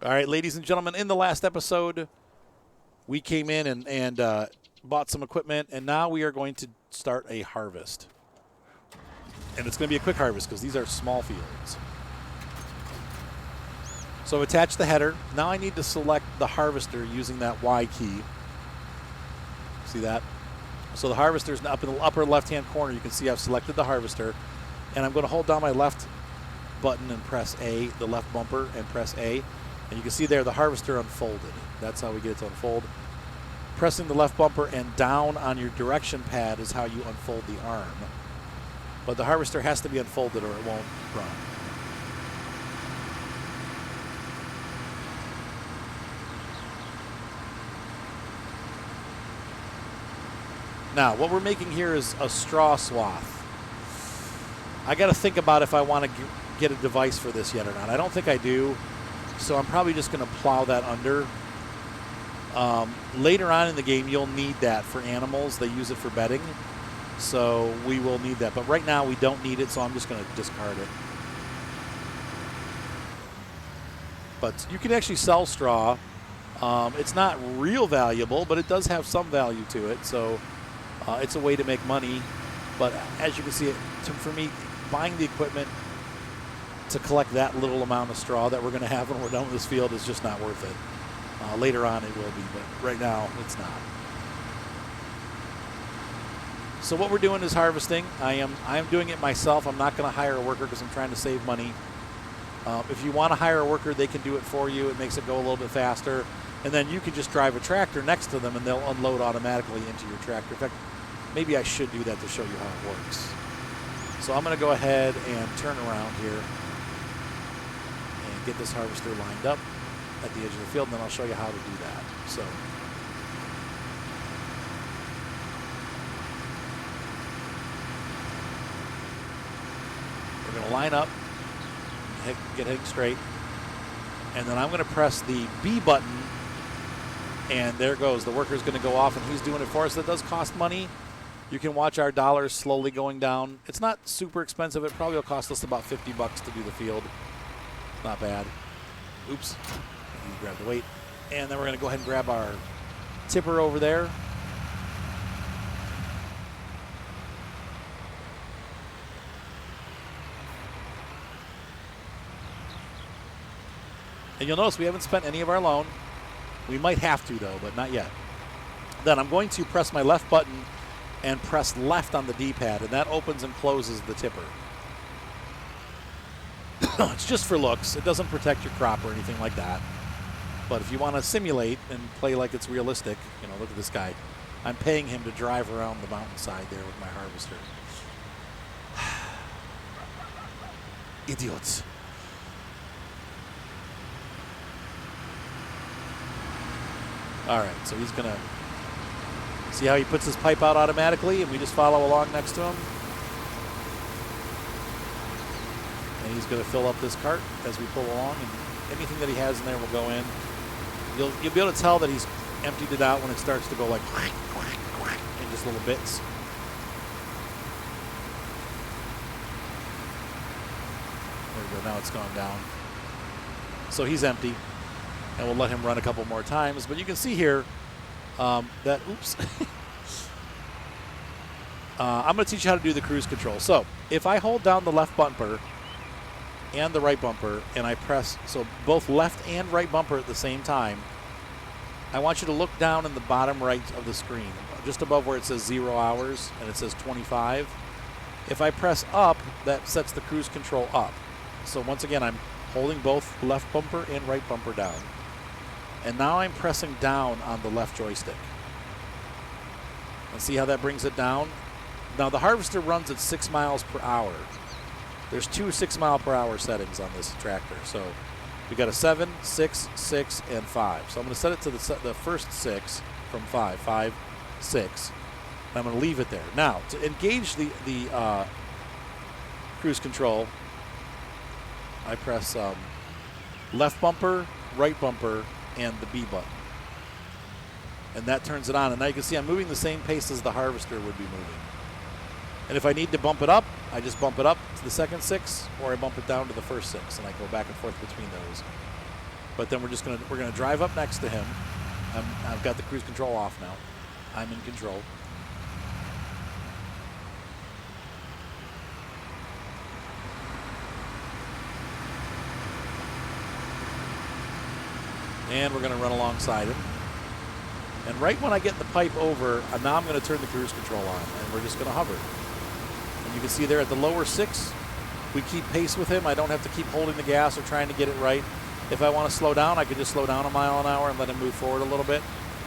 All right, ladies and gentlemen, in the last episode, we came in and bought some equipment, and now we are going to start a harvest. And it's going to be a quick harvest because these are small fields. So I've attached the header. Now I need to select the harvester using that Y key. See that? So the harvester's up in the upper left-hand corner. You can see I've selected the harvester. And I'm going to hold down my left button and press A, the left bumper, and press A. And you can see there the harvester unfolded. That's how we get it to unfold. Pressing the left bumper and down on your direction pad is how you unfold the arm. But the harvester has to be unfolded or it won't run. Now, what we're making here is a straw swath. I got to think about if I want to get a device for this yet or not. I don't think I do, so I'm probably just going to plow that under. Later on in the game, you'll need that for animals. They use it for bedding, so we will need that. But right now, we don't need it, so I'm just going to discard it. But you can actually sell straw. It's not real valuable, but it does have some value to it, so it's a way to make money. But as you can see, for me, buying the equipment to collect that little amount of straw that we're going to have when we're done with this field is just not worth it. Later on it will be, but right now it's not. So what we're doing is harvesting. I am doing it myself. I'm not going to hire a worker because I'm trying to save money. If you want to hire a worker, they can do it for you. It makes it go a little bit faster. And then you can just drive a tractor next to them and they'll unload automatically into your tractor. In fact, maybe I should do that to show you how it works. So I'm going to go ahead and turn around here and get this harvester lined up at the edge of the field, and then I'll show you how to do that. So we're going to line up, get heading straight, and then I'm going to press the B button, and there goes. The worker's going to go off, and he's doing it for us. That does cost money. You can watch our dollars slowly going down. It's not super expensive. It probably will cost us about $50 to do the field. Not bad. Oops. You grab the weight. And then we're going to go ahead and grab our tipper over there. And you'll notice we haven't spent any of our loan. We might have to, though, but not yet. Then I'm going to press my left button and press left on the D-pad, and that opens and closes the tipper. It's just for looks. It doesn't protect your crop or anything like that. But if you want to simulate and play like it's realistic, you know, look at this guy. I'm paying him to drive around the mountainside there with my harvester. Idiots. All right, so he's going to see how he puts his pipe out automatically, and we just follow along next to him. And he's going to fill up this cart as we pull along, and anything that he has in there will go in. You'll be able to tell that he's emptied it out when it starts to go like in just little bits. There we go. Now it's gone down. So he's empty, and we'll let him run a couple more times. But you can see here that, oops. I'm going to teach you how to do the cruise control. So if I hold down the left bumper and the right bumper, and I press, so both left and right bumper at the same time, I want you to look down in the bottom right of the screen, just above where it says 0 hours and it says 25. If I press up, that sets the cruise control up. So once again, I'm holding both left bumper and right bumper down. And now I'm pressing down on the left joystick. And see how that brings it down? Now the harvester runs at 6 miles per hour. There's 2 6-mile-per-hour settings on this tractor. So we got a 7, 6, 6, and 5. So I'm going to set it to the first 6 from 5, 5, 6. And I'm going to leave it there. Now, to engage the cruise control, I press left bumper, right bumper, and the B button. And that turns it on. And now you can see I'm moving the same pace as the harvester would be moving. And if I need to bump it up, I just bump it up to the second 6, or I bump it down to the first 6, and I go back and forth between those. But then we're gonna drive up next to him. I've got the cruise control off now. I'm in control. And we're going to run alongside him. And right when I get the pipe over, now I'm going to turn the cruise control on, and we're just going to hover. And you can see there at the lower 6, we keep pace with him. I don't have to keep holding the gas or trying to get it right. If I want to slow down, I can just slow down a mile an hour and let him move forward a little bit.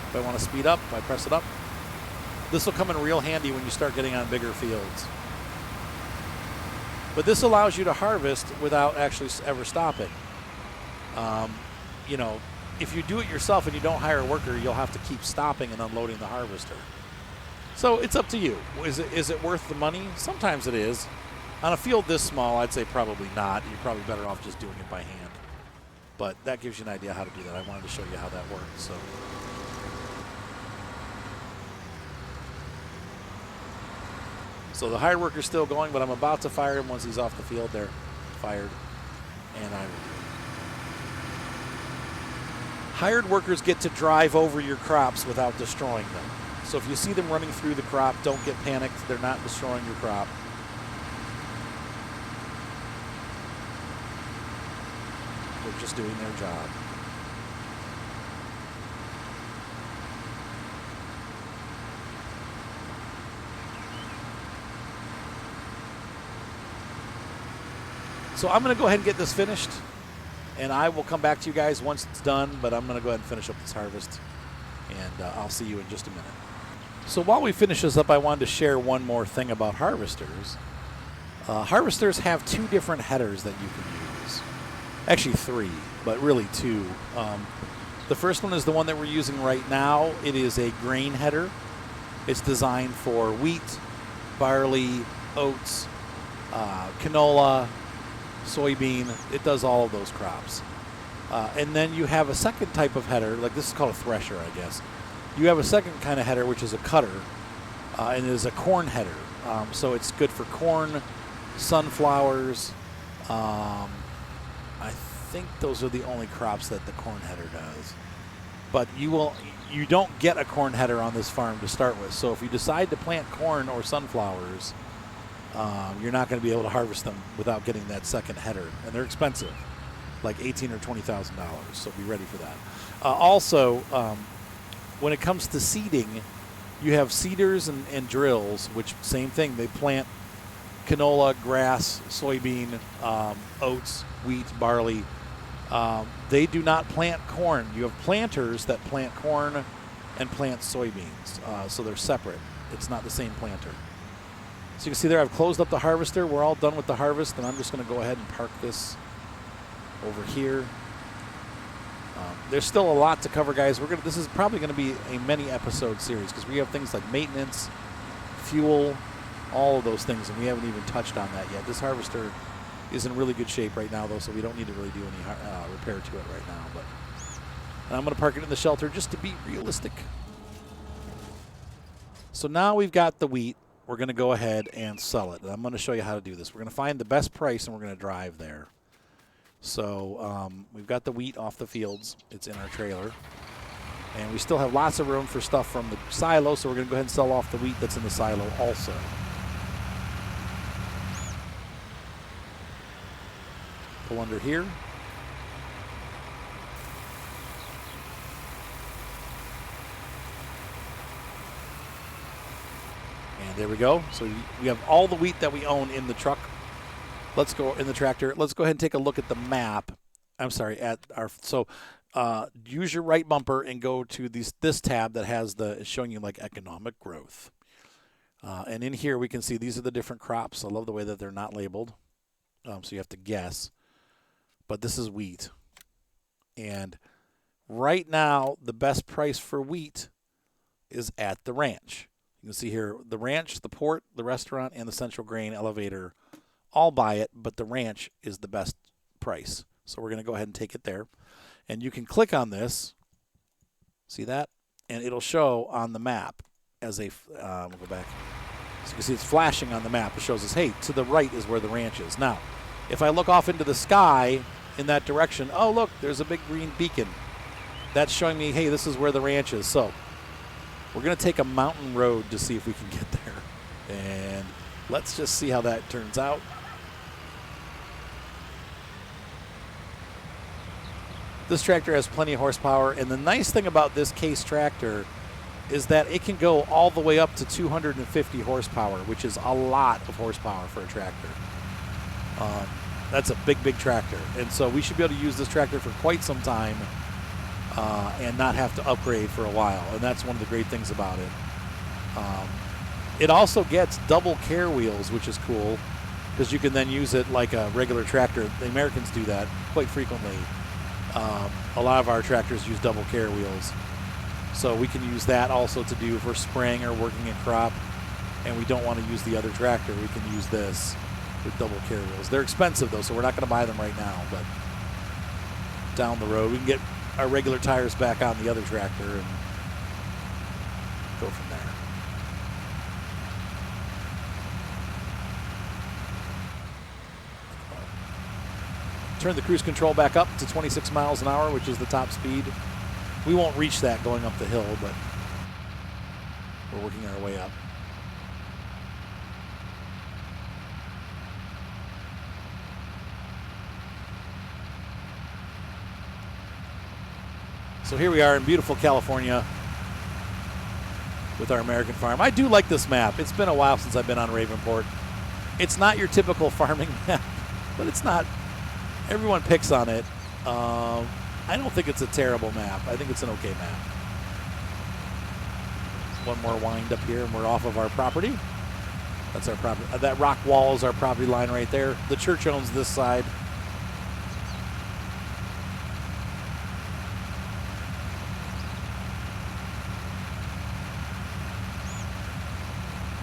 If I want to speed up, I press it up. This will come in real handy when you start getting on bigger fields. But this allows you to harvest without actually ever stopping. You know, if you do it yourself and you don't hire a worker, you'll have to keep stopping and unloading the harvester. So it's up to you. Is it worth the money? Sometimes it is. On a field this small, I'd say probably not. You're probably better off just doing it by hand. But that gives you an idea how to do that. I wanted to show you how that works. So the hired worker's still going, but I'm about to fire him once he's off the field there. Fired. And hired workers get to drive over your crops without destroying them. So if you see them running through the crop, don't get panicked. They're not destroying your crop. They're just doing their job. So I'm going to go ahead and get this finished, and I will come back to you guys once it's done, but I'm going to go ahead and finish up this harvest, and I'll see you in just a minute. So while we finish this up, I wanted to share one more thing about harvesters. Harvesters have 2 different headers that you can use. Actually 3, but really 2. The first one is the one that we're using right now. It is a grain header. It's designed for wheat, barley, oats, canola, soybean. It does all of those crops. And then you have a second type of header, like this is called a thresher, I guess. You have a second kind of header, which is a cutter, and it is a corn header. So it's good for corn, sunflowers. I think those are the only crops that the corn header does. But you don't get a corn header on this farm to start with. So if you decide to plant corn or sunflowers, you're not going to be able to harvest them without getting that second header, and they're expensive, like $18,000 or $20,000. So be ready for that. Also, when it comes to seeding, you have seeders and drills, which same thing. They plant canola, grass, soybean, oats, wheat, barley. They do not plant corn. You have planters that plant corn and plant soybeans, so they're separate. It's not the same planter. So you can see there I've closed up the harvester. We're all done with the harvest, and I'm just going to go ahead and park this over here. There's still a lot to cover, guys. This is probably going to be a many episode series because we have things like maintenance, fuel, all of those things, and we haven't even touched on that yet. This harvester is in really good shape right now, though, so we don't need to really do any repair to it right now. And I'm going to park it in the shelter just to be realistic. So now we've got the wheat. We're going to go ahead and sell it. And I'm going to show you how to do this. We're going to find the best price, and we're going to drive there. So we've got the wheat off the fields. It's in our trailer. And we still have lots of room for stuff from the silo, so we're going to go ahead and sell off the wheat that's in the silo also. Pull under here. And there we go. So we have all the wheat that we own in the truck. Let's go in the tractor. Let's go ahead and take a look at the map. I'm sorry, use your right bumper and go to this tab that has it's showing you like economic growth. And in here we can see these are the different crops. I love the way that they're not labeled. So you have to guess. But this is wheat. And right now, the best price for wheat is at the ranch. You can see here the ranch, the port, the restaurant, and the central grain elevator all buy it, but the ranch is the best price. So we're going to go ahead and take it there. And you can click on this. See that? And it'll show on the map as we'll go back. So you can see it's flashing on the map. It shows us, hey, to the right is where the ranch is. Now, if I look off into the sky, in that direction. Oh, look, there's a big green beacon. That's showing me, hey, this is where the ranch is. So we're going to take a mountain road to see if we can get there. And let's just see how that turns out. This tractor has plenty of horsepower, and the nice thing about this Case tractor is that it can go all the way up to 250 horsepower, which is a lot of horsepower for a tractor. That's a big, big tractor. And so we should be able to use this tractor for quite some time and not have to upgrade for a while. And that's one of the great things about it. It also gets double care wheels, which is cool, because you can then use it like a regular tractor. The Americans do that quite frequently. A lot of our tractors use double care wheels. So we can use that also to do for spraying or working a crop. And we don't want to use the other tractor. We can use this with double care wheels. They're expensive though, so we're not going to buy them right now. But down the road, we can get our regular tires back on the other tractor and go from there. Turn the cruise control back up to 26 miles an hour, which is the top speed. We won't reach that going up the hill, but we're working our way up. So here we are in beautiful California with our American farm. I do like this map. It's been a while since I've been on Ravenport. It's not your typical farming map, but it's not. Everyone picks on it. I don't think it's a terrible map. I think it's an okay map. One more wind up here and we're off of our property. That's our property. That rock wall is our property line right there. The church owns this side.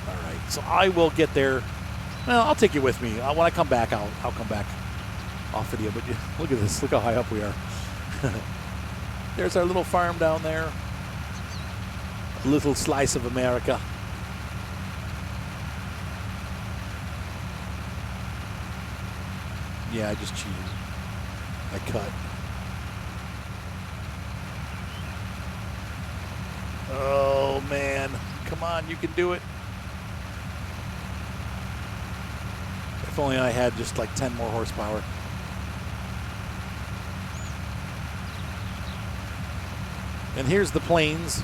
All right, so I will get there. Well, I'll take you with me. When I come back, I'll come back off video. But look at this. Look how high up we are. There's our little farm down there. A little slice of America. Yeah, I just cheated. I cut. Oh, man. Come on, you can do it. If only I had just like 10 more horsepower. And here's the plains.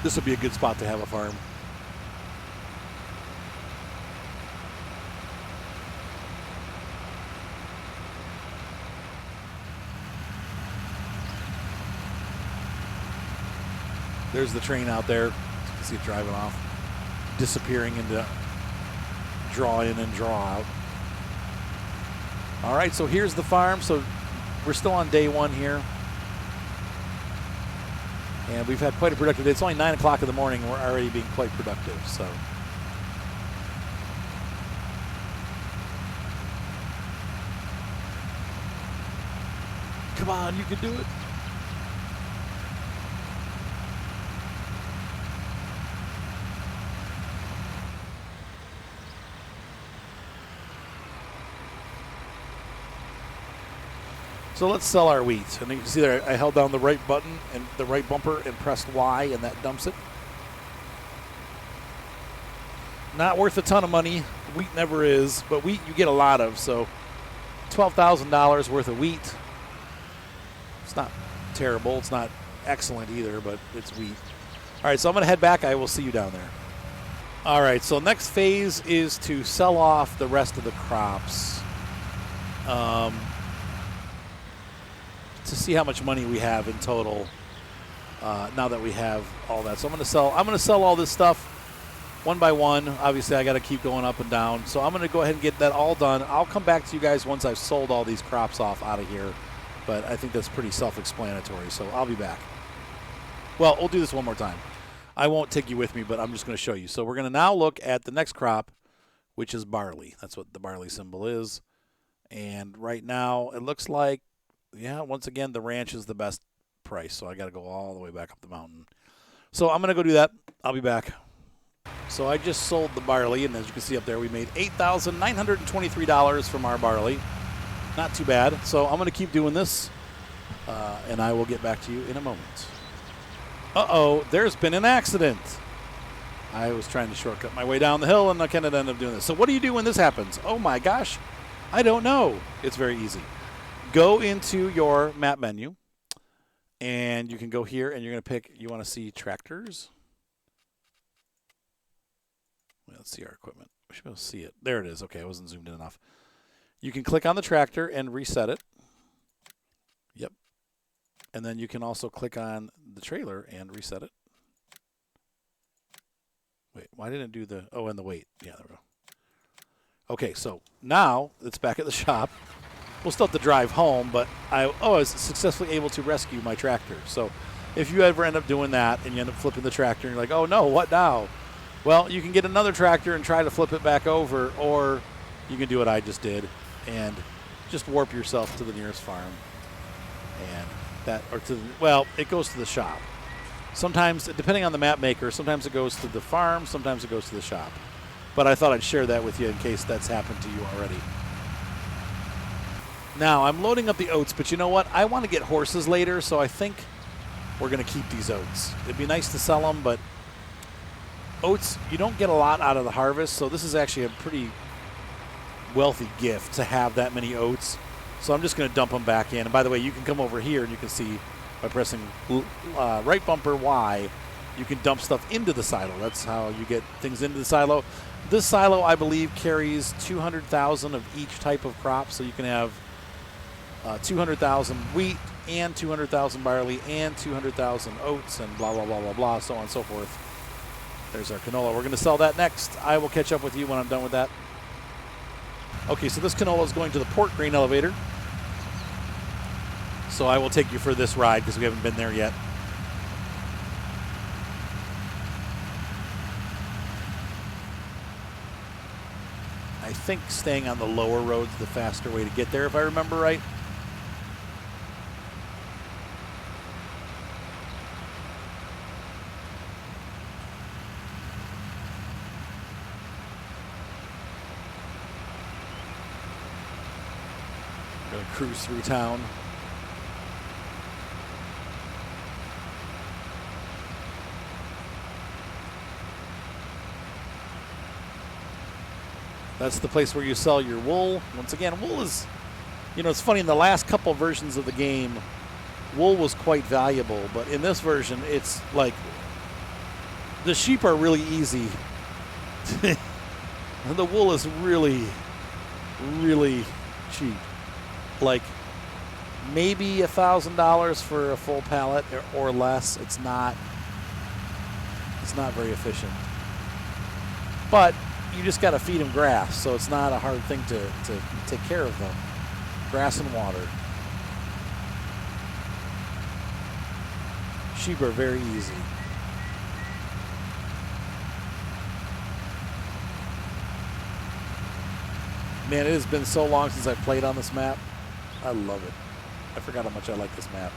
This would be a good spot to have a farm. There's the train out there. You can see it driving off, disappearing into draw in and draw out. All right, so here's the farm. So we're still on day one here. And we've had quite a productive day. It's only 9 o'clock in the morning and we're already being quite productive. So come on, you can do it. So let's sell our wheat. And you can see there I held down the right button and the right bumper and pressed Y, and that dumps it. Not worth a ton of money. Wheat never is, but wheat you get a lot of. So $12,000 worth of wheat. It's not terrible. It's not excellent either, but it's wheat. All right, so I'm going to head back. I will see you down there. All right, so next phase is to sell off the rest of the crops. To see how much money we have in total now that we have all that. So I'm going to sell all this stuff one by one. Obviously, I got to keep going up and down. So I'm going to go ahead and get that all done. I'll come back to you guys once I've sold all these crops off out of here. But I think that's pretty self-explanatory. So I'll be back. Well, we'll do this one more time. I won't take you with me, but I'm just going to show you. So we're going to now look at the next crop, which is barley. That's what the barley symbol is. And right now, it looks like, yeah, once again, the ranch is the best price. So I got to go all the way back up the mountain. So I'm going to go do that. I'll be back. So I just sold the barley, and as you can see up there, we made $8,923 from our barley. Not too bad. So I'm going to keep doing this, and I will get back to you in a moment. Uh-oh, there's been an accident. I was trying to shortcut my way down the hill, and I kind of ended up doing this. So what do you do when this happens? Oh, my gosh. I don't know. It's very easy. Go into your map menu, and you can go here, and you're going to pick, you want to see tractors. Let's see our equipment. We should be able to see it. There it is. Okay, I wasn't zoomed in enough. You can click on the tractor and reset it. Yep. And then you can also click on the trailer and reset it. Wait, why didn't it do the... Oh, and the weight. Yeah, there we go. Okay, so now it's back at the shop. We'll still have to drive home, but I was successfully able to rescue my tractor. So if you ever end up doing that and you end up flipping the tractor and you're like, oh, no, what now? Well, you can get another tractor and try to flip it back over, or you can do what I just did and just warp yourself to the nearest farm. And that, or to the, well, it goes to the shop. Sometimes, depending on the map maker, sometimes it goes to the farm, sometimes it goes to the shop. But I thought I'd share that with you in case that's happened to you already. Now, I'm loading up the oats, but you know what? I want to get horses later, so I think we're going to keep these oats. It'd be nice to sell them, but oats, you don't get a lot out of the harvest, so this is actually a pretty wealthy gift to have that many oats. So I'm just going to dump them back in. And by the way, you can come over here and you can see by pressing right bumper Y, you can dump stuff into the silo. That's how you get things into the silo. This silo, I believe, carries 200,000 of each type of crop, so you can have 200,000 wheat and 200,000 barley and 200,000 oats and blah, blah, blah, blah, blah, so on and so forth. There's our canola. We're going to sell that next. I will catch up with you when I'm done with that. Okay, so this canola is going to the port grain elevator. So I will take you for this ride because we haven't been there yet. I think staying on the lower road's the faster way to get there, if I remember right. Going to cruise through town. That's the place where you sell your wool. Once again, wool is, you know, it's funny, in the last couple versions of the game, wool was quite valuable, but in this version, it's like, the sheep are really easy. The wool is really, really cheap. Like, maybe $1,000 for a full pallet or less. It's not very efficient. But you just got to feed them grass, so it's not a hard thing to take care of them. Grass and water. Sheep are very easy. Man, it has been so long since I played on this map. I love it. I forgot how much I like this map.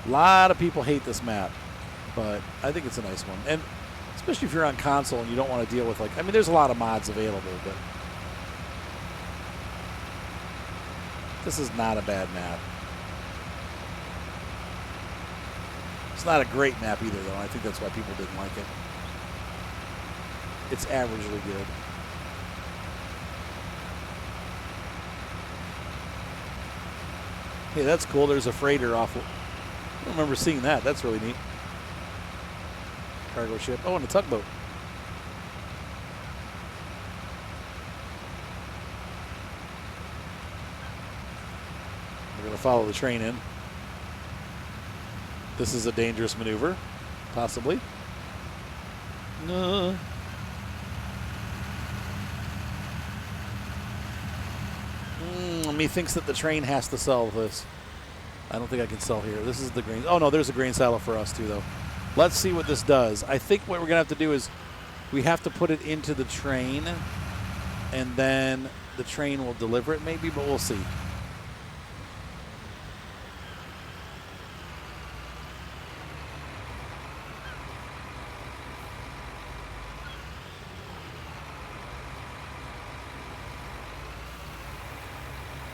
A lot of people hate this map, but I think it's a nice one. And especially if you're on console and you don't want to deal with, like, I mean, there's a lot of mods available, but this is not a bad map. It's not a great map either, though. I think that's why people didn't like it. It's averagely good. Hey, that's cool. There's a freighter off. I don't remember seeing that. That's really neat. Cargo ship. Oh, and a tugboat. We're going to follow the train in. This is a dangerous maneuver, possibly. No. Methinks that the train has to sell this. I don't think I can sell here. This is the grain. Oh, no, there's a grain silo for us, too, though. Let's see what this does. I think what we're going to have to do is we have to put it into the train, and then the train will deliver it, maybe, but we'll see.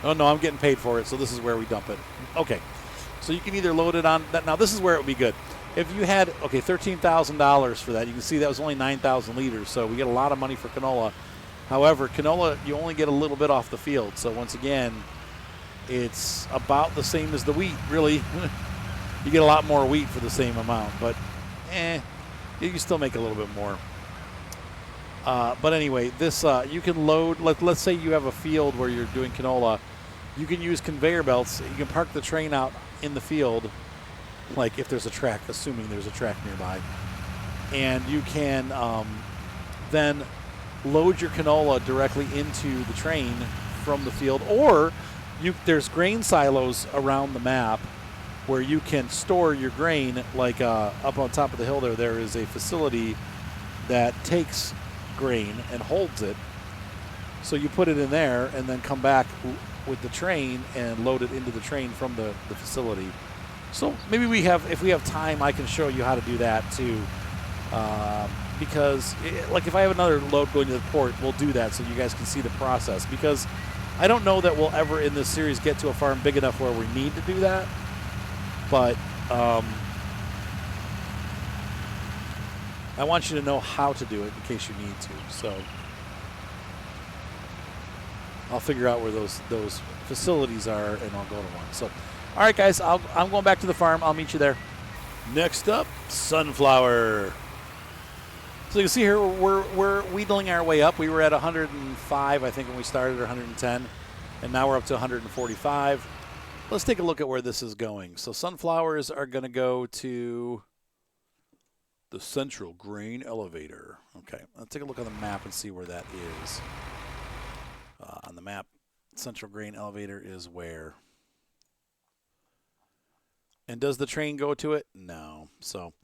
Oh, no, I'm getting paid for it, so this is where we dump it. Okay. So you can either load it on that. Now, this is where it would be good. If you had, okay, $13,000 for that, you can see that was only 9,000 liters, so we get a lot of money for canola. However, canola, you only get a little bit off the field. So once again, it's about the same as the wheat, really. You get a lot more wheat for the same amount, but you can still make a little bit more. But anyway, this you can load, let's say you have a field where you're doing canola. You can use conveyor belts. You can park the train out in the field, like if there's a track, assuming there's a track nearby. And you can then load your canola directly into the train from the field. Or there's grain silos around the map where you can store your grain, like up on top of the hill there is a facility that takes grain and holds it. So you put it in there and then come back with the train and load it into the train from the facility. So maybe if we have time, I can show you how to do that too. Because like if I have another load going to the port, we'll do that so you guys can see the process. Because I don't know that we'll ever in this series get to a farm big enough where we need to do that. But I want you to know how to do it in case you need to. So I'll figure out where those facilities are, and I'll go to one. So, all right, guys, I'm going back to the farm. I'll meet you there. Next up, sunflower. So you can see here we're wheedling our way up. We were at 105, I think, when we started, or 110, and now we're up to 145. Let's take a look at where this is going. So sunflowers are going to go to the central grain elevator. Okay, let's take a look on the map and see where that is. On the map, central grain elevator is where? And does the train go to it? No. So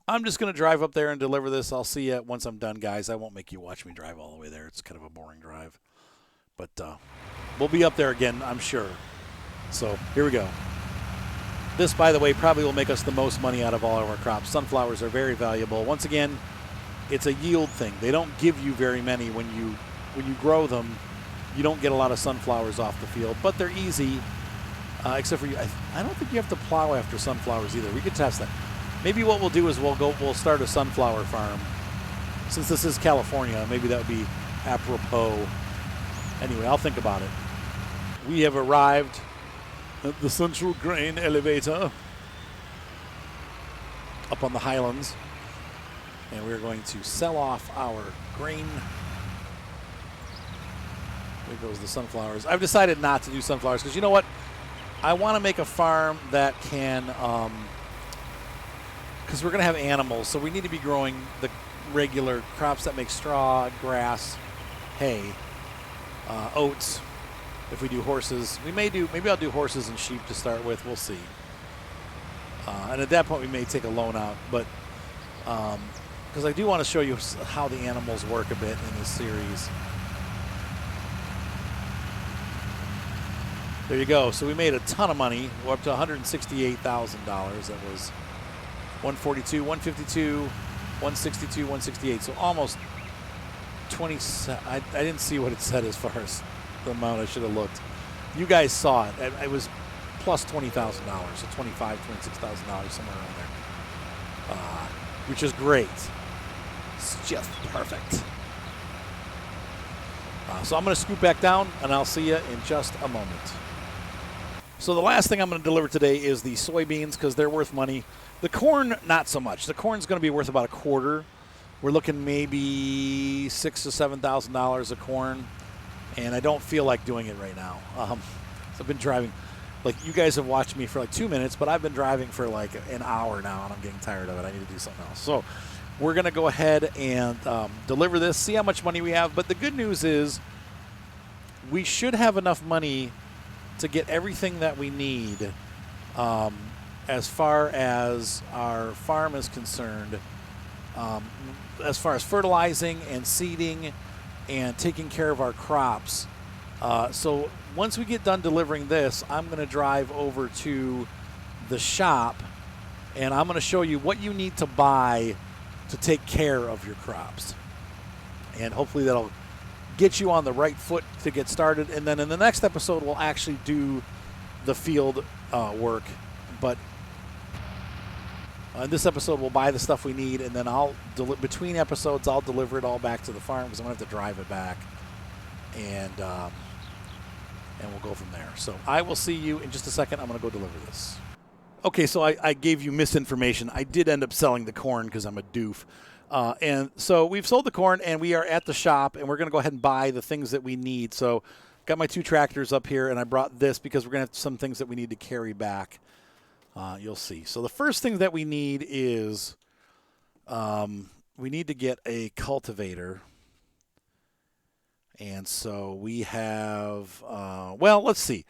I'm just going to drive up there and deliver this. I'll see you once I'm done, guys. I won't make you watch me drive all the way there. It's kind of a boring drive. But we'll be up there again, I'm sure. So here we go. This, by the way, probably will make us the most money out of all of our crops. Sunflowers are very valuable. Once again, it's a yield thing. They don't give you very many when you grow them. You don't get a lot of sunflowers off the field, but they're easy. Except for I don't think you have to plow after sunflowers either. We could test that. Maybe what we'll do is we'll start a sunflower farm. Since this is California, maybe that would be apropos. Anyway, I'll think about it. We have arrived at the central grain elevator up on the highlands, and we're going to sell off our grain. There goes the sunflowers. I've decided not to do sunflowers because you know what? I want to make a farm that can, because we're going to have animals, so we need to be growing the regular crops that make straw, grass, hay, oats. If we do horses, maybe I'll do horses and sheep to start with. We'll see. And at that point, we may take a loan out, but because I do want to show you how the animals work a bit in this series. There you go. So we made a ton of money. We're up to $168,000. That was 142, 152, 162, 168. So almost 20. I didn't see what it said as far as the amount. I should have looked. You guys saw it. It was plus $20,000, so $25,000, $26,000, somewhere around there, which is great. It's just perfect. So I'm going to scoot back down, and I'll see you in just a moment. So the last thing I'm going to deliver today is the soybeans because they're worth money. The corn, not so much. The corn's going to be worth about a quarter. We're looking maybe $6,000 to $7,000 of corn, and I don't feel like doing it right now. So I've been driving. Like, you guys have watched me for like 2 minutes, but I've been driving for like an hour now, and I'm getting tired of it. I need to do something else. So we're going to go ahead and deliver this, see how much money we have. But the good news is we should have enough money to get everything that we need as far as our farm is concerned, as far as fertilizing and seeding and taking care of our crops. So once we get done delivering this, I'm going to drive over to the shop, and I'm going to show you what you need to buy to take care of your crops. And hopefully that'll get you on the right foot to get started. And then in the next episode, we'll actually do the field work. But in this episode, we'll buy the stuff we need, and then between episodes, I'll deliver it all back to the farm because I'm going to have to drive it back. And we'll go from there. So I will see you in just a second. I'm going to go deliver this. Okay, so I gave you misinformation. I did end up selling the corn because I'm a doof. And so we've sold the corn, and we are at the shop, and we're going to go ahead and buy the things that we need. So got my 2 tractors up here, and I brought this because we're going to have some things that we need to carry back. You'll see. So the first thing that we need is we need to get a cultivator. And so we have, well, let's see.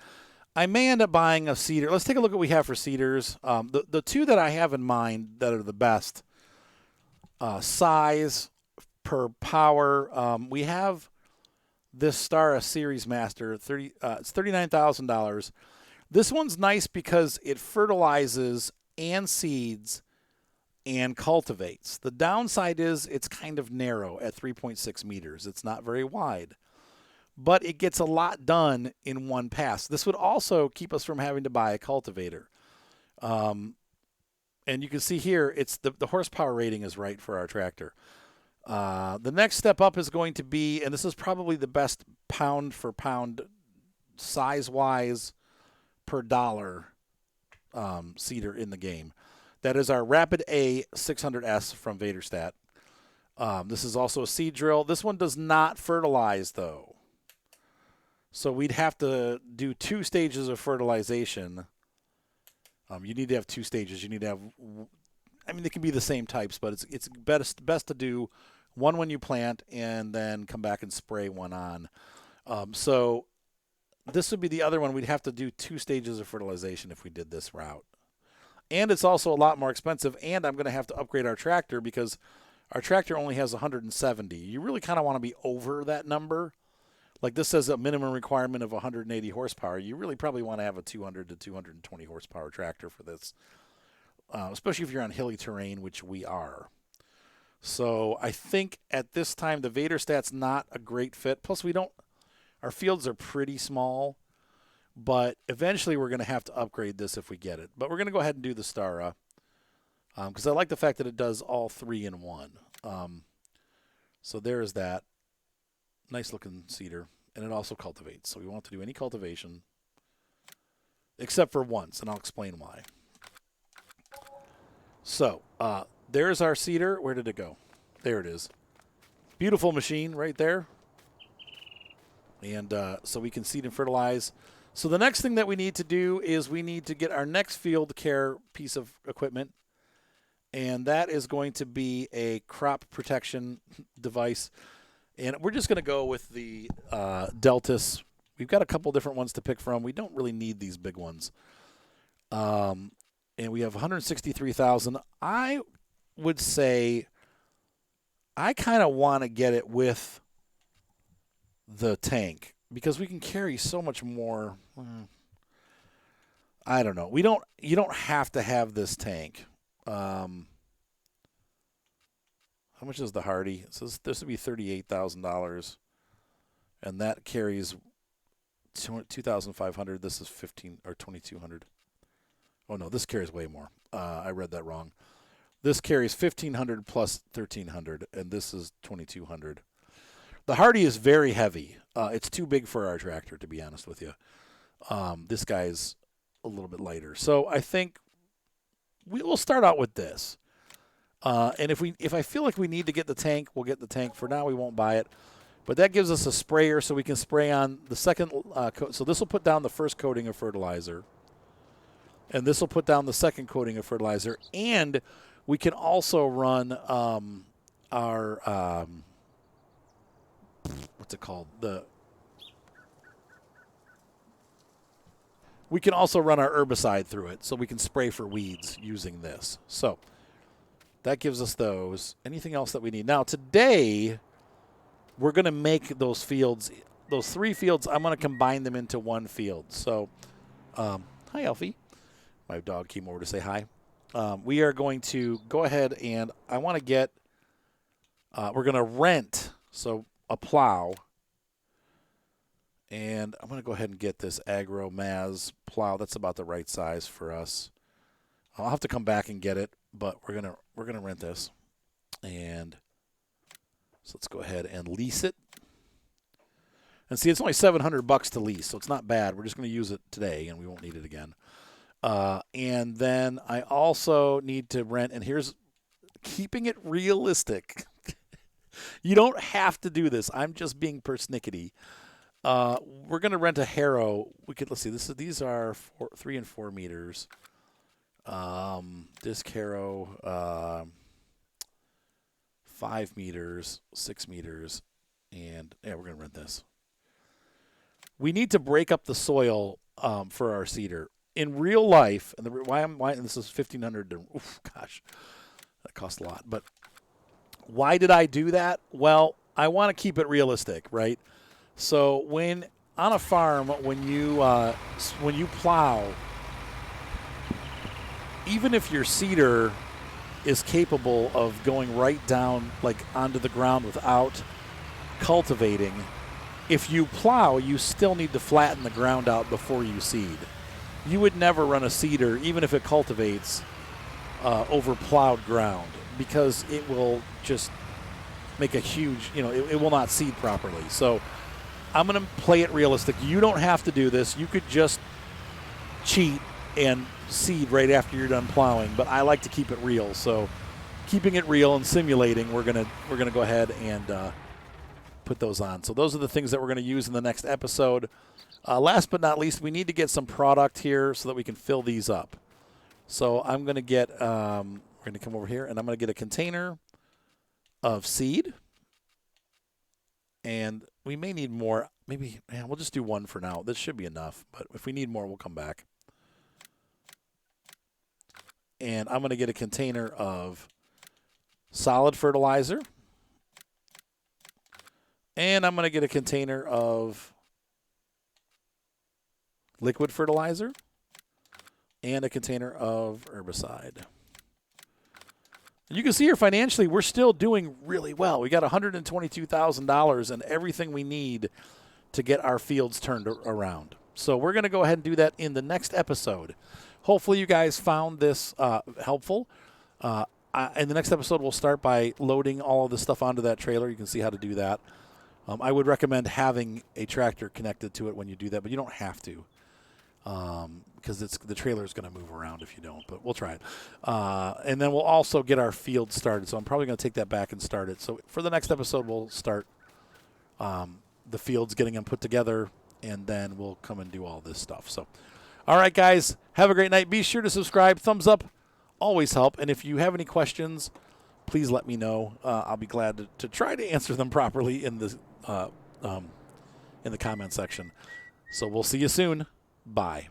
I may end up buying a seeder. Let's take a look at what we have for seeders. The 2 that I have in mind that are the best, size per power. We have this Stara Series Master. It's $39,000. This one's nice because it fertilizes and seeds and cultivates. The downside is it's kind of narrow at 3.6 meters. It's not very wide, but it gets a lot done in one pass. This would also keep us from having to buy a cultivator. And you can see here, it's the horsepower rating is right for our tractor. The next step up is going to be, and this is probably the best pound for pound size-wise per dollar seeder in the game. That is our Rapid A 600S from Vaderstat. This is also a seed drill. This one does not fertilize, though. So we'd have to do 2 stages of fertilization. You need to have 2 stages. You need to have, I mean, they can be the same types, but it's best to do one when you plant and then come back and spray one on. So this would be the other one. We'd have to do 2 stages of fertilization if we did this route. And it's also a lot more expensive, and I'm going to have to upgrade our tractor because our tractor only has 170. You really kind of want to be over that number. Like this says a minimum requirement of 180 horsepower. You really probably want to have a 200 to 220 horsepower tractor for this, especially if you're on hilly terrain, which we are. So I think at this time the Vaderstat's not a great fit. Plus our fields are pretty small. But eventually we're going to have to upgrade this if we get it. But we're going to go ahead and do the Stara because I like the fact that it does all 3 in one. So there's that. Nice looking seeder. And it also cultivates. So we won't have to do any cultivation except for once, and I'll explain why. So there's our seeder. Where did it go? There it is. Beautiful machine right there. And so we can seed and fertilize. So the next thing that we need to do is we need to get our next field care piece of equipment, and that is going to be a crop protection device. And we're just going to go with the Deltas. We've got a couple different ones to pick from. We don't really need these big ones. And we have 163,000. I would say I kind of want to get it with the tank, because we can carry so much more. I don't know. You don't have to have this tank. How much is the Hardy? It says this would be $38,000, and that carries 2,500. This is 15 or 2,200. Oh no, this carries way more. I read that wrong. This carries 1,500 plus 1,300, and this is 2,200. The Hardy is very heavy. It's too big for our tractor, to be honest with you. This guy's a little bit lighter. So I think we will start out with this. And if I feel like we need to get the tank, we'll get the tank. For now, we won't buy it. But that gives us a sprayer so we can spray on the second coat. So this will put down the first coating of fertilizer. And this will put down the second coating of fertilizer. And we can also run our what's it called? We can also run our herbicide through it, so we can spray for weeds using this. So that gives us those. Anything else that we need? Now, today, we're going to make those fields, those 3 fields, I'm going to combine them into one field. So, hi, Elfie. My dog came over to say hi. We are going to go ahead and I want to get, we're going to rent, so a plow, And I'm going to go ahead and get this Agro Maz plow. That's about the right size for us. I'll have to come back and get it, but we're gonna rent this. And so let's go ahead and lease it. And see, it's only $700 to lease, so it's not bad. We're just going to use it today, and we won't need it again. And then I also need to rent, and here's keeping it realistic. You don't have to do this. I'm just being persnickety. We're going to rent a harrow. Let's see. These are 3 and 4 meters. Disc harrow, 5 meters, 6 meters, and yeah, we're going to rent this. We need to break up the soil for our cedar. In real life, and why this is $1,500. Gosh, that costs a lot. But why did I do that? Well, I want to keep it realistic, right? So when on a farm, when you plow, even if your cedar is capable of going right down like onto the ground without cultivating, if you plow, you still need to flatten the ground out before you seed. You would never run a cedar, even if it cultivates, over plowed ground, because it will just make a huge, it will not seed properly. So I'm going to play it realistic. You don't have to do this. You could just cheat and seed right after you're done plowing, but I like to keep it real. So keeping it real and simulating, we're gonna go ahead and put those on. So those are the things that we're going to use in the next episode. Last but not least, we need to get some product here so that we can fill these up. So I'm going to get, we're going to come over here, and I'm going to get a container of seed. And we may need more. Maybe we'll just do one for now. This should be enough, but if we need more, we'll come back. And I'm going to get a container of solid fertilizer. And I'm going to get a container of liquid fertilizer and a container of herbicide. And you can see here financially, we're still doing really well. We got $122,000 and everything we need to get our fields turned around. So we're going to go ahead and do that in the next episode. Hopefully you guys found this helpful. In the next episode, we'll start by loading all of the stuff onto that trailer. You can see how to do that. I would recommend having a tractor connected to it when you do that, but you don't have to, because the trailer is going to move around if you don't, but we'll try it. And then we'll also get our field started, so I'm probably going to take that back and start it. So for the next episode, we'll start the fields, getting them put together, and then we'll come and do all this stuff. So, all right, guys, have a great night. Be sure to subscribe. Thumbs up always help, and if you have any questions, please let me know. I'll be glad to try to answer them properly in the comment section. So we'll see you soon. Bye.